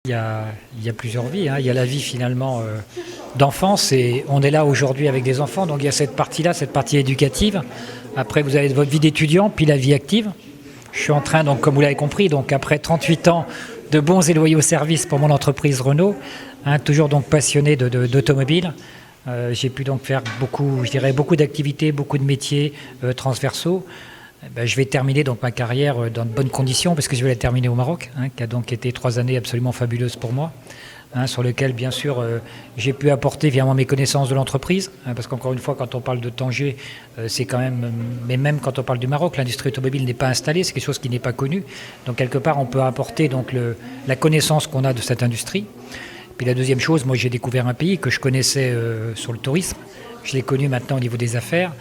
Il y a plusieurs vies, hein. Il y a la vie finalement d'enfance et on est là aujourd'hui avec des enfants, donc il y a cette partie-là, cette partie éducative. Après vous avez votre vie d'étudiant, puis la vie active. Je suis en train, donc comme vous l'avez compris, donc après 38 ans de bons et loyaux services pour mon entreprise Renault, hein, toujours donc passionné d'automobile. J'ai pu donc faire beaucoup d'activités, beaucoup de métiers transversaux. Je vais terminer donc ma carrière dans de bonnes conditions parce que je vais la terminer au Maroc, hein, qui a donc été 3 années absolument fabuleuses pour moi, hein, sur lesquelles bien sûr j'ai pu apporter évidemment mes connaissances de l'entreprise, hein, parce qu'encore une fois quand on parle de Tanger, c'est quand même, mais même quand on parle du Maroc, l'industrie automobile n'est pas installée, c'est quelque chose qui n'est pas connu, donc quelque part on peut apporter donc la connaissance qu'on a de cette industrie. Puis la deuxième chose, moi j'ai découvert un pays que je connaissais sur le tourisme, je l'ai connu maintenant au niveau des affaires.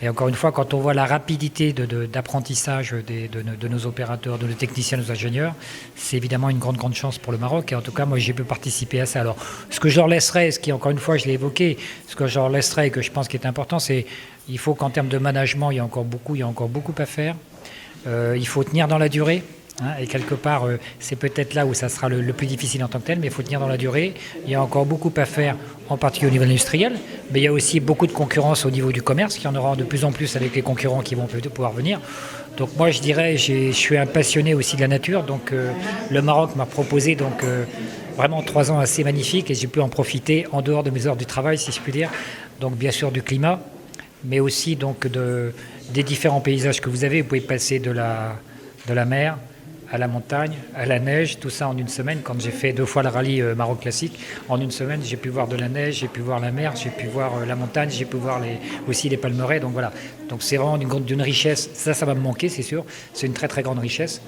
Et encore une fois, quand on voit la rapidité d'apprentissage de nos opérateurs, de nos techniciens, de nos ingénieurs, c'est évidemment une grande chance pour le Maroc. Et en tout cas, moi, j'ai pu participer à ça. Alors, ce que je leur laisserai, ce qui, encore une fois, je l'ai évoqué, ce que je leur laisserai et que je pense qui est important, c'est il faut qu'en termes de management, il y a encore beaucoup à faire. Il faut tenir dans la durée. Hein, et quelque part, c'est peut-être là où ça sera le plus difficile en tant que tel, mais il faut tenir dans la durée. Il y a encore beaucoup à faire, en particulier au niveau industriel, mais il y a aussi beaucoup de concurrence au niveau du commerce, il y en aura de plus en plus avec les concurrents qui vont pouvoir venir. Donc moi, je dirais, je suis un passionné aussi de la nature, donc le Maroc m'a proposé donc vraiment 3 ans assez magnifiques et j'ai pu en profiter en dehors de mes heures du travail, si je puis dire. Donc bien sûr du climat, mais aussi donc des différents paysages que vous avez. Vous pouvez passer de la mer à la montagne, à la neige, tout ça en une semaine. Quand j'ai fait 2 fois le rallye Maroc classique, en une semaine, j'ai pu voir de la neige, j'ai pu voir la mer, j'ai pu voir la montagne, j'ai pu voir aussi les palmeraies. Donc voilà. Donc c'est vraiment d'une richesse. Ça va me manquer, c'est sûr. C'est une très grande richesse.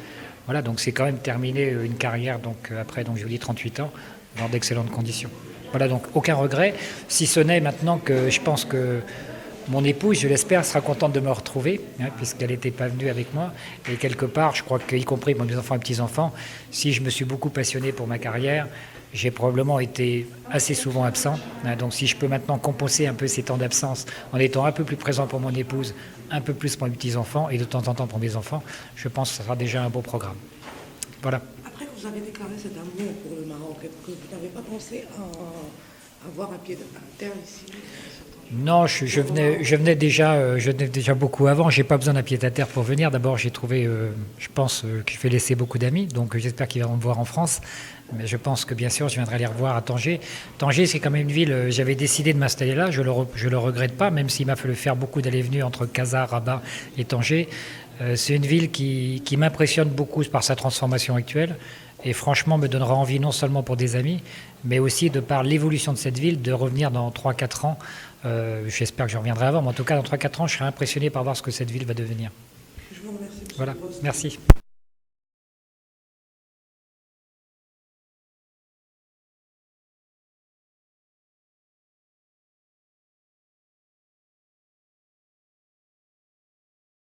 Voilà. Donc c'est quand même terminé une carrière. Donc après, donc je vous dis 38 ans, dans d'excellentes conditions. Voilà. Donc aucun regret, si ce n'est maintenant que je pense que mon épouse, je l'espère, sera contente de me retrouver, hein, puisqu'elle n'était pas venue avec moi. Et quelque part, je crois qu'y compris mes enfants et petits-enfants, si je me suis beaucoup passionné pour ma carrière, j'ai probablement été assez souvent absent. Hein, donc si je peux maintenant compenser un peu ces temps d'absence en étant un peu plus présent pour mon épouse, un peu plus pour mes petits-enfants et de temps en temps pour mes enfants, je pense que ce sera déjà un beau programme. Voilà. Après que vous avez déclaré cet amour pour le Maroc, est-ce que vous n'avez pas pensé à avoir un pied à terre ici? Non, je venais déjà beaucoup avant. J'ai pas besoin d'un pied-à-terre pour venir. D'abord, j'ai trouvé, je pense que je vais laisser beaucoup d'amis, donc j'espère qu'ils viendront me voir en France. Mais je pense que bien sûr, je viendrai les revoir à Tanger. Tanger, c'est quand même une ville. J'avais décidé de m'installer là. Je le regrette pas, même s'il m'a fallu faire beaucoup d'allées-venues entre Casa, Rabat et Tanger. C'est une ville qui m'impressionne beaucoup par sa transformation actuelle. Et franchement, me donnera envie non seulement pour des amis, mais aussi de par l'évolution de cette ville, de revenir dans 3-4 ans. J'espère que je reviendrai avant, mais en tout cas, dans 3-4 ans, je serai impressionné par voir ce que cette ville va devenir. Je vous remercie. Voilà, merci.